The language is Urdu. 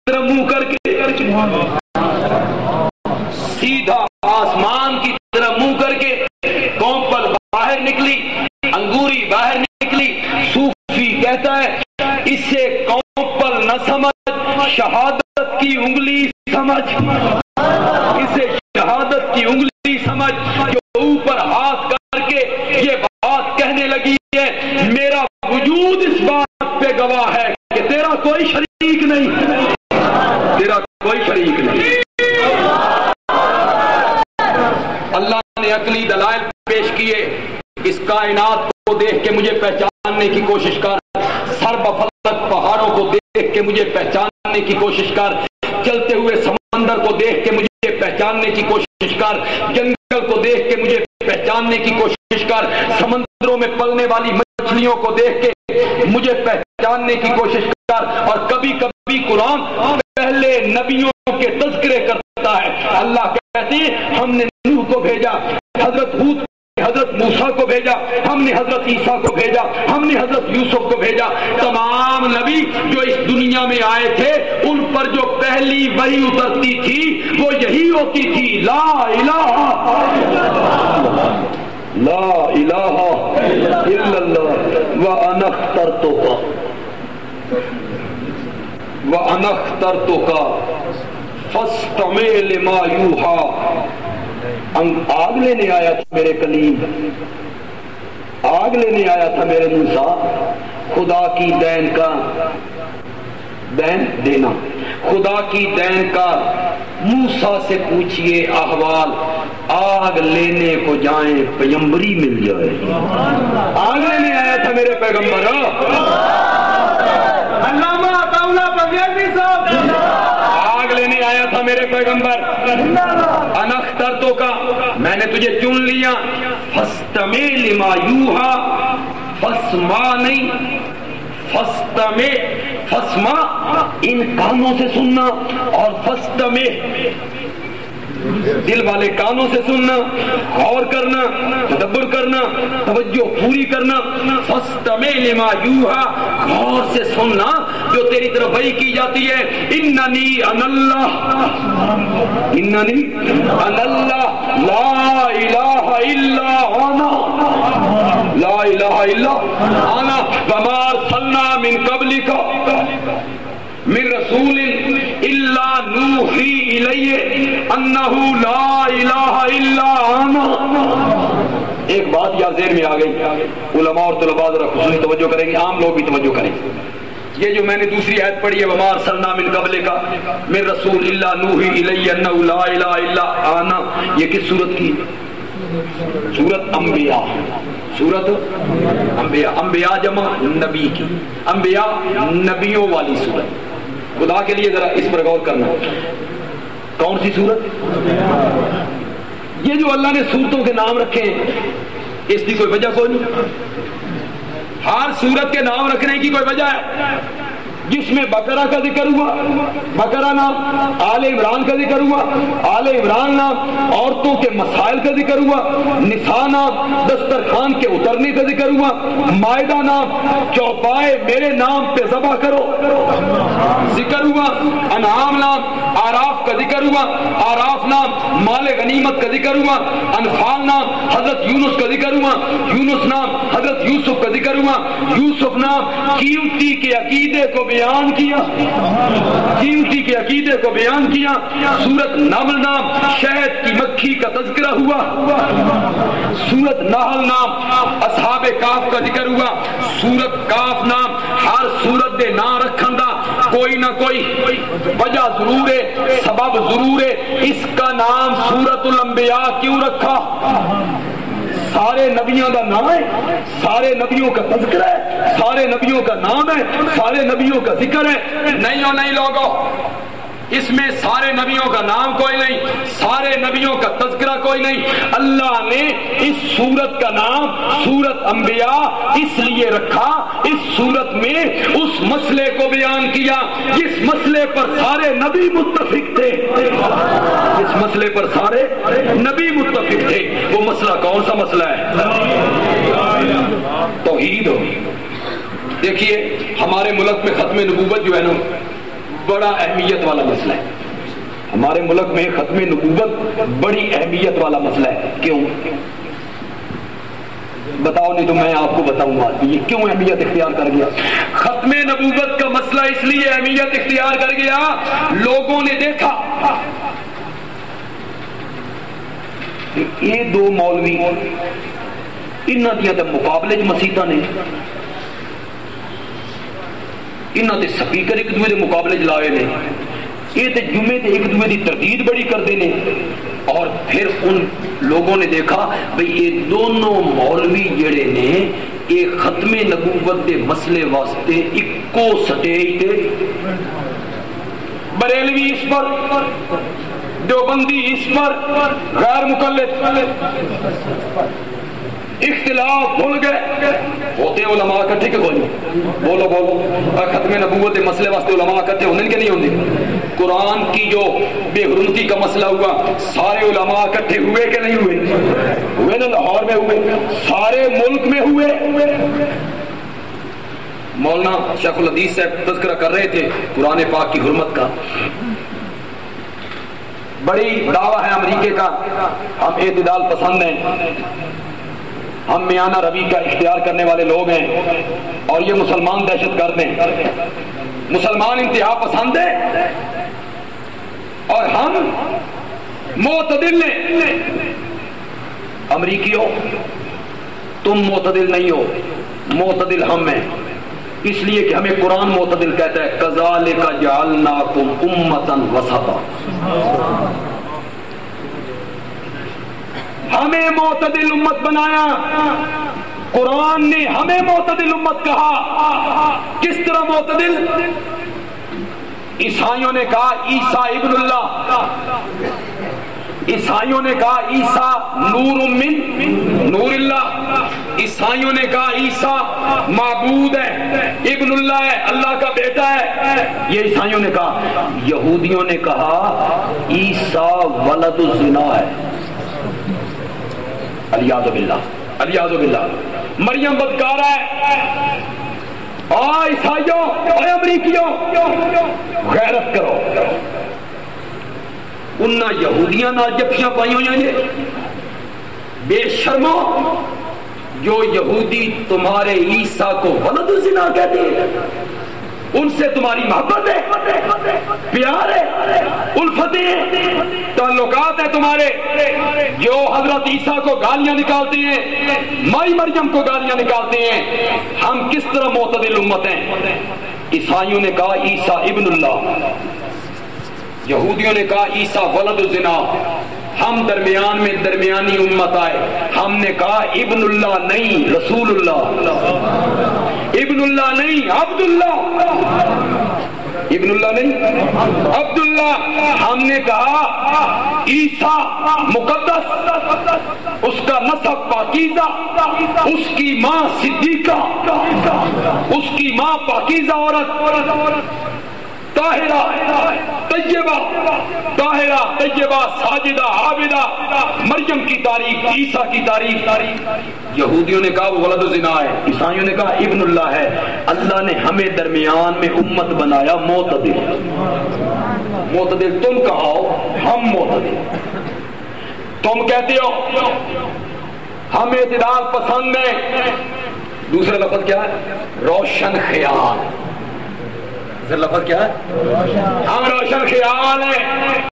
طرف منہ کر کے، سیدھا آسمان کی طرف منہ کر کے، کومپل باہر نکلی، انگوری باہر نکلی۔ صوفی کہتا ہے اسے کومپل نہ سمجھ، شہادت کی انگلی سمجھ، اسے شہادت کی انگلی سمجھ، جو اوپر ہاتھ کر کے یہ بات کہنے لگی ہے، میرا وجود اس بات پہ گواہ ہے کہ تیرا کوئی شریک نہیں، تیرا کوئی شریک نہیں۔ اللہ نے عقلی دلائل پیش کیے، اس کائنات کو دیکھ کے مجھے پہچاننے کی کوشش کر، سر بفلک پہاڑوں کو دیکھ کے مجھے پہچاننے کی کوشش کر، چلتے ہوئے سمندر کو دیکھ کے مجھے پہچاننے کی کوشش کر، جنگل کو دیکھ کے مجھے پہچاننے کی کوشش کر، سمندروں میں پلنے والی مچھلیوں کو دیکھ کے مجھے پہچاننے کی کوشش کر۔ اور کبھی کبھی قرآن پہلے نبیوں کے تذکرے کرتا ہے۔ اللہ کہتے ہیں ہم نے نوح کو بھیجا، حضرت ہود، حضرت موسیٰ کو بھیجا، ہم نے حضرت عیسیٰ کو بھیجا، ہم نے حضرت یوسف کو بھیجا۔ تمام نبی جو اس دنیا میں آئے تھے ان پر جو پہلی وحی اترتی تھی وہ یہی ہوتی تھی، لا الہ لا الہ الا اللہ وانا اخترتک فاستمع لما یوحی۔ آگ لینے آیا تھا میرے کلیم، آگ لینے آیا تھا میرے موسیٰ، خدا کی دین کا دین دینا، خدا کی دین کا موسیٰ سے پوچھئے احوال، آگ لینے کو جائیں پیغمبری مل جائے۔ آگ لینے آیا تھا میرے پیغمبر، علامہ عطا اللہ پنجابی صاحب، آگ لینے آیا تھا میرے پیغمبر۔ انا اخترتک، میں نے تجھے چن لیا، فاستمع لما یوحی، فاسمع نہیں، فاستمع، فاسمع ان کانوں سے سننا، اور فاستمع دل والے کانوں سے سننا، غور کرنا، تدبر کرنا، توجہ پوری کرنا۔ فاستمع لما یوحی، غور سے سننا جو تیری طرف وحی کی جاتی ہے۔ اننی انا اللہ، اننی انا اللہ، لا الہ الا انا، لا الہ الا انا، وما ارسلنا من قبلک من رسول الا نوحی الیہ انہ لا الہ الا انا۔ ایک بات یاد ذہن میں آ گئی، علماء اور طلباء ذرا خصوصی توجہ کریں گے، عام لوگ بھی توجہ کریں۔ یہ جو میں نے دوسری آیت پڑھی ہے، وما ارسلنا من قبلک من رسول الا نوحی الیہ انہ لا الہ الا انا، یہ کس سورت کی؟ سورت انبیاء، سورت انبیاء، انبیاء جمع نبی کی، انبیاء نبیوں والی سورت۔ خدا کے لیے ذرا اس پر غور کرنا، کون سی سورت؟ یہ جو اللہ نے سورتوں کے نام رکھے ہیں اس کی کوئی وجہ کوئی نہیں، ہر سورت کے نام رکھنے کی کوئی وجہ ہے۔ جس میں بقرہ کا ذکر ہوا، بقرہ نام، آل عمران کا ذکر ہوا، آل عمران نام، عورتوں کے مسائل کا ذکر ہوا، نساء نام، دسترخوان کے اترنے کا ذکر ہوا، مائدہ نام، چوپائے میرے نام پہ ذبح کرو ذکر ہوا، انعام نام، آراف کا ذکر ہوا، آراف نام، مال غنیمت کا ذکر ہوا، انفال نام، حضرت یونس کا ذکر ہوا، یونس نام، حضرت یوسف کا ذکر ہوا، یوسف نام، قیمتی کے عقیدے کو بیان کیا، قیمتی کے عقیدے کو بیان کیا۔ سورت نمل نام، شہد کی مکھی کا تذکرہ ہوا، سورت نحل نام، اصحاب کاف کا ذکر ہوا، سورت کاف نام، ہر سورت دے نام رکھن دا کوئی نہ کوئی وجہ ضرور ہے، سبب ضرور ہے۔ اس کا نام سورت الانبیاء کیوں رکھا؟ سارے نبیوں کا نام ہے، سارے نبیوں کا تذکرہ ہے، سارے نبیوں کا نام ہے، سارے نبیوں کا ذکر ہے۔ نہیں لوگوں، اس میں سارے نبیوں کا نام کوئی نہیں، سارے نبیوں کا تذکرہ کوئی نہیں۔ اللہ نے اس سورت کا نام سورت انبیاء اس لیے رکھا، اس سورت میں اس مسئلے کو بیان کیا جس مسئلے پر سارے نبی متفق تھے، اس مسئلے پر سارے نبی متفق تھے۔ وہ مسئلہ کون سا مسئلہ ہے؟ توحید۔ دیکھیے ہمارے ملک میں ختم نبوت جو ہے نا بڑا اہمیت والا مسئلہ ہے ہمارے ملک میں. ختم نبوت بڑی اہمیت والا مسئلہ ہے. کیوں بتاؤ؟ نہیں تو میں آپ کو بتاؤں گا یہ کیوں اہمیت اختیار کر گیا. ختم نبوت کا مسئلہ اس لیے اہمیت اختیار کر گیا، لوگوں نے دیکھا کہ یہ دو مولوی انہاں دیاں تے مقابلے چ مسیتاں نے، انہاں تے سپیکر ایک دوسرے دے مقابلے چ لائے نے، یہ تے جمعے تے ایک دوسرے دی تردید بڑی کرتے ہیں. اور پھر ان لوگوں نے دیکھا بھئی یہ دونوں مولوی جڑے نے یہ ختم نبوت دے مسئلے واسطے اکو سٹیج تے، بریلوی اس پر، دیوبندی اس پر، غیر مقلد اختلاف بھول گئے. ہوتے علماء اکٹھے کہ کوئی؟ بولو بولو. ختم نبوت کے مسئلے واسطے علماء اکٹھے ہونے کے نہیں ہوتے؟ قرآن کی جو بے حرمتی کا مسئلہ ہوا سارے علماء اکٹھے ہوئے کہ نہیں ہوئے نا؟ لاہور میں ہوئے، سارے ملک میں ہوئے. مولانا شیخ الحدیث صاحب تذکرہ کر رہے تھے قرآن پاک کی حرمت کا. بڑی دعویٰ ہے امریکہ کا ہم اعتدال پسند ہیں، ہم میانہ روی کا اختیار کرنے والے لوگ ہیں، اور یہ مسلمان دہشت گرد ہیں، مسلمان انتہا پسند ہیں، اور ہم معتدل ہیں. امریکیوں تم معتدل نہیں ہو، معتدل ہم ہیں، اس لیے کہ ہمیں قرآن معتدل کہتا ہے کذالک جعلناکم امۃ وسطا. ہمیں معتدل امت بنایا، قرآن نے ہمیں معتدل امت کہا. کس طرح معتدل؟ عیسائیوں نے کہا عیسیٰ ابن اللہ، عیسائیوں نے کہا عیسیٰ نور من نور اللہ، عیسائیوں نے کہا عیسیٰ معبود ہے، ابن اللہ ہے، اللہ کا بیٹا ہے، یہ عیسائیوں نے کہا. یہودیوں نے کہا عیسیٰ ولد الزنا ہے، الیاذ باللہ الیاذ باللہ، مریم بدکارہ ہے. عیسائیوں اور امریکیوں غیرت کرو. انہاں یہودیاں نال جفیاں پائی ہوئی ہیں، بے شرمو، جو یہودی تمہارے عیسیٰ کو ولد الزنا کہتے ہیں، ان سے تمہاری محبت ہے، پیار ہے، الفت ہے، تعلقات ہیں تمہارے. جو حضرت عیسیٰ کو گالیاں نکالتے ہیں، مائی مریم کو گالیاں نکالتے ہیں. ہم کس طرح معتدل امت ہیں؟ عیسائیوں نے کہا عیسیٰ ابن اللہ، یہودیوں نے کہا عیسیٰ ولد الزنا. ہم درمیان میں درمیانی امت آئے، ہم نے کہا ابن اللہ نہیں رسول اللہ، ابن اللہ نہیں عبداللہ، ابن اللہ نہیں عبداللہ. ہم نے کہا عیسیٰ مقدس، اس کا نسب پاکیزہ، اس کی ماں صدیقہ، اس کی ماں پاکیزہ عورت، طاہرہ طیبہ ساجدہ عابدہ. مریم کی تعریف، عیسیٰ کی تعریف. یہودیوں نے کہا وہ ولد الزنا ہے، عیسائیوں نے کہا ابن اللہ ہے. اللہ نے ہمیں درمیان میں امت بنایا معتدل. معتدل تم کہاؤ، ہم معتدل. تم کہتے ہو ہم اعتدال پسند ہیں، دوسرا لفظ کیا ہے؟ روشن خیال. لفظ کیا ہے؟ ہم روشن خیال ہیں.